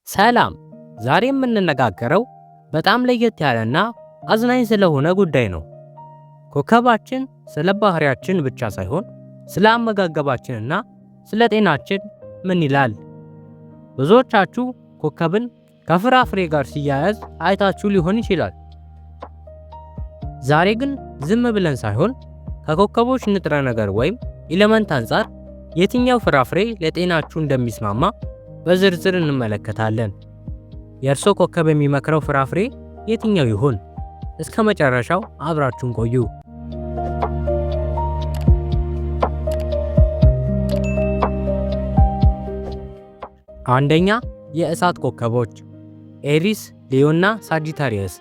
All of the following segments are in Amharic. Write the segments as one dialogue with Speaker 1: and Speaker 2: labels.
Speaker 1: ሰላም፣ ዛሬ የምንነጋገረው በጣም ለየት ያለና አዝናኝ ስለሆነ ጉዳይ ነው። ኮከባችን ስለ ባህሪያችን ብቻ ሳይሆን ስለ አመጋገባችንና ስለ ጤናችን ምን ይላል? ብዙዎቻችሁ ኮከብን ከፍራፍሬ ጋር ሲያያዝ አይታችሁ ሊሆን ይችላል። ዛሬ ግን ዝም ብለን ሳይሆን ከኮከቦች ንጥረ ነገር ወይም ኤሌመንት አንጻር የትኛው ፍራፍሬ ለጤናችሁ እንደሚስማማ በዝርዝር እንመለከታለን። የእርሶ ኮከብ የሚመክረው ፍራፍሬ የትኛው ይሆን? እስከ መጨረሻው አብራችሁን ቆዩ። አንደኛ፣ የእሳት ኮከቦች ኤሪስ፣ ሊዮና ሳጂታሪየስ።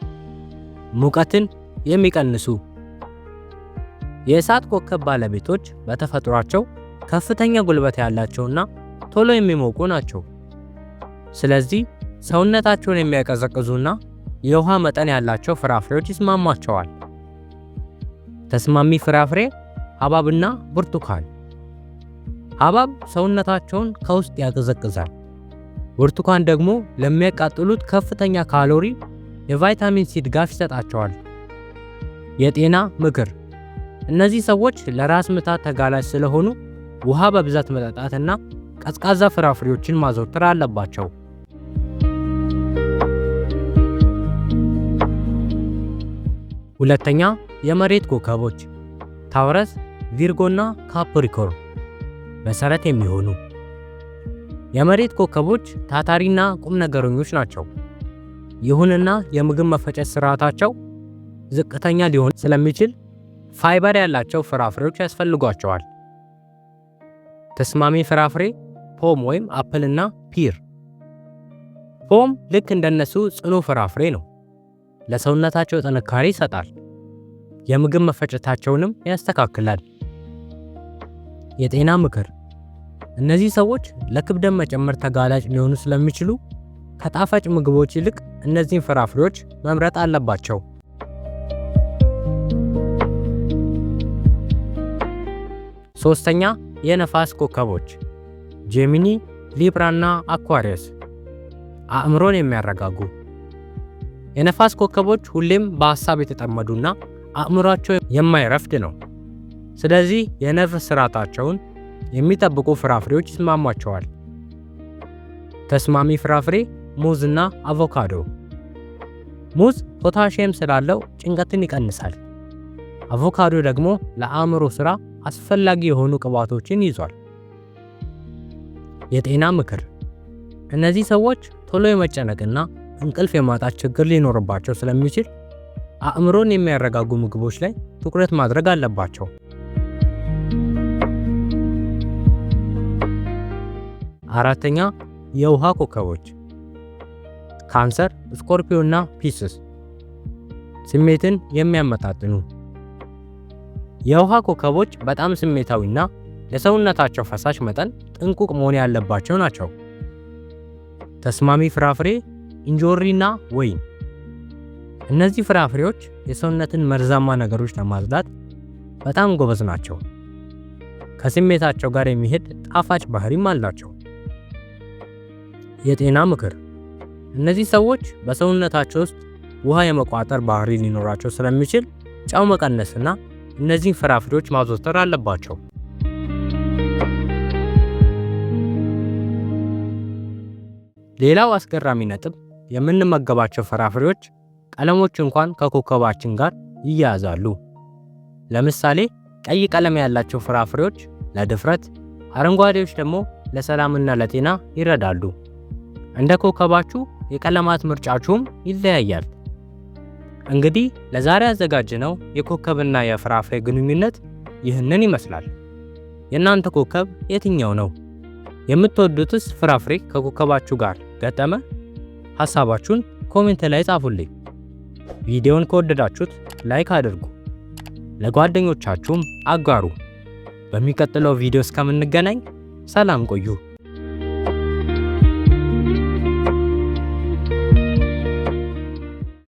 Speaker 1: ሙቀትን የሚቀንሱ የእሳት ኮከብ ባለቤቶች በተፈጥሯቸው ከፍተኛ ጉልበት ያላቸውና ቶሎ የሚሞቁ ናቸው። ስለዚህ ሰውነታቸውን የሚያቀዘቅዙና የውሃ መጠን ያላቸው ፍራፍሬዎች ይስማማቸዋል። ተስማሚ ፍራፍሬ ሐብሐብና ብርቱካን። ሐብሐብ ሰውነታቸውን ከውስጥ ያቀዘቅዛል። ብርቱካን ደግሞ ለሚያቃጥሉት ከፍተኛ ካሎሪ የቫይታሚን ሲ ድጋፍ ይሰጣቸዋል። የጤና ምክር፣ እነዚህ ሰዎች ለራስ ምታት ተጋላጭ ስለሆኑ ውሃ በብዛት መጠጣትና ቀዝቃዛ ፍራፍሬዎችን ማዘውተር አለባቸው። ሁለተኛ፣ የመሬት ኮከቦች ታውረስ፣ ቪርጎና ካፕሪኮርን። መሰረት የሚሆኑ የመሬት ኮከቦች ታታሪና ቁም ነገረኞች ናቸው። ይሁንና የምግብ መፈጨት ስርዓታቸው ዝቅተኛ ሊሆን ስለሚችል ፋይበር ያላቸው ፍራፍሬዎች ያስፈልጓቸዋል። ተስማሚ ፍራፍሬ ፖም ወይም አፕልና ፒር። ፖም ልክ እንደነሱ ጽኑ ፍራፍሬ ነው። ለሰውነታቸው ጥንካሬ ይሰጣል፣ የምግብ መፈጨታቸውንም ያስተካክላል። የጤና ምክር፣ እነዚህ ሰዎች ለክብደት መጨመር ተጋላጭ ሊሆኑ ስለሚችሉ ከጣፋጭ ምግቦች ይልቅ እነዚህን ፍራፍሬዎች መምረጥ አለባቸው። ሶስተኛ፣ የነፋስ ኮከቦች ጄሚኒ፣ ሊብራና አኳሪየስ። አእምሮን የሚያረጋጉ የነፋስ ኮከቦች ሁሌም በሐሳብ የተጠመዱና አእምሯቸው የማይረፍድ ነው። ስለዚህ የነርቭ ስርዓታቸውን የሚጠብቁ ፍራፍሬዎች ይስማሟቸዋል። ተስማሚ ፍራፍሬ ሙዝና አቮካዶ። ሙዝ ፖታሺየም ስላለው ጭንቀትን ይቀንሳል። አቮካዶ ደግሞ ለአእምሮ ስራ አስፈላጊ የሆኑ ቅባቶችን ይዟል። የጤና ምክር፣ እነዚህ ሰዎች ቶሎ የመጨነቅና እንቅልፍ የማጣት ችግር ሊኖርባቸው ስለሚችል አእምሮን የሚያረጋጉ ምግቦች ላይ ትኩረት ማድረግ አለባቸው። አራተኛ፣ የውሃ ኮከቦች ካንሰር፣ ስኮርፒዮና ፒስስ። ስሜትን የሚያመጣጥኑ የውሃ ኮከቦች በጣም ስሜታዊና ለሰውነታቸው ፈሳሽ መጠን ጥንቁቅ መሆን ያለባቸው ናቸው። ተስማሚ ፍራፍሬ እንጆሪና ወይን። እነዚህ ፍራፍሬዎች የሰውነትን መርዛማ ነገሮች ለማጽዳት በጣም ጎበዝ ናቸው። ከስሜታቸው ጋር የሚሄድ ጣፋጭ ባህሪም አላቸው። የጤና ምክር፣ እነዚህ ሰዎች በሰውነታቸው ውስጥ ውሃ የመቋጠር ባህሪ ሊኖራቸው ስለሚችል ጨው መቀነስና እነዚህን ፍራፍሬዎች ማዘውተር አለባቸው። ሌላው አስገራሚ ነጥብ፣ የምንመገባቸው ፍራፍሬዎች ቀለሞች እንኳን ከኮከባችን ጋር ይያያዛሉ። ለምሳሌ ቀይ ቀለም ያላቸው ፍራፍሬዎች ለድፍረት፣ አረንጓዴዎች ደግሞ ለሰላምና ለጤና ይረዳሉ። እንደ ኮከባችሁ የቀለማት ምርጫችሁም ይለያያል። እንግዲህ ለዛሬ ያዘጋጀነው የኮከብና የፍራፍሬ ግንኙነት ይህንን ይመስላል። የእናንተ ኮከብ የትኛው ነው? የምትወዱትስ ፍራፍሬ ከኮከባችሁ ጋር ገጠመ? ሐሳባችሁን ኮሜንት ላይ ጻፉልኝ። ቪዲዮውን ከወደዳችሁት ላይክ አድርጉ፣ ለጓደኞቻችሁም አጋሩ። በሚቀጥለው ቪዲዮ እስከምንገናኝ ሰላም ቆዩ።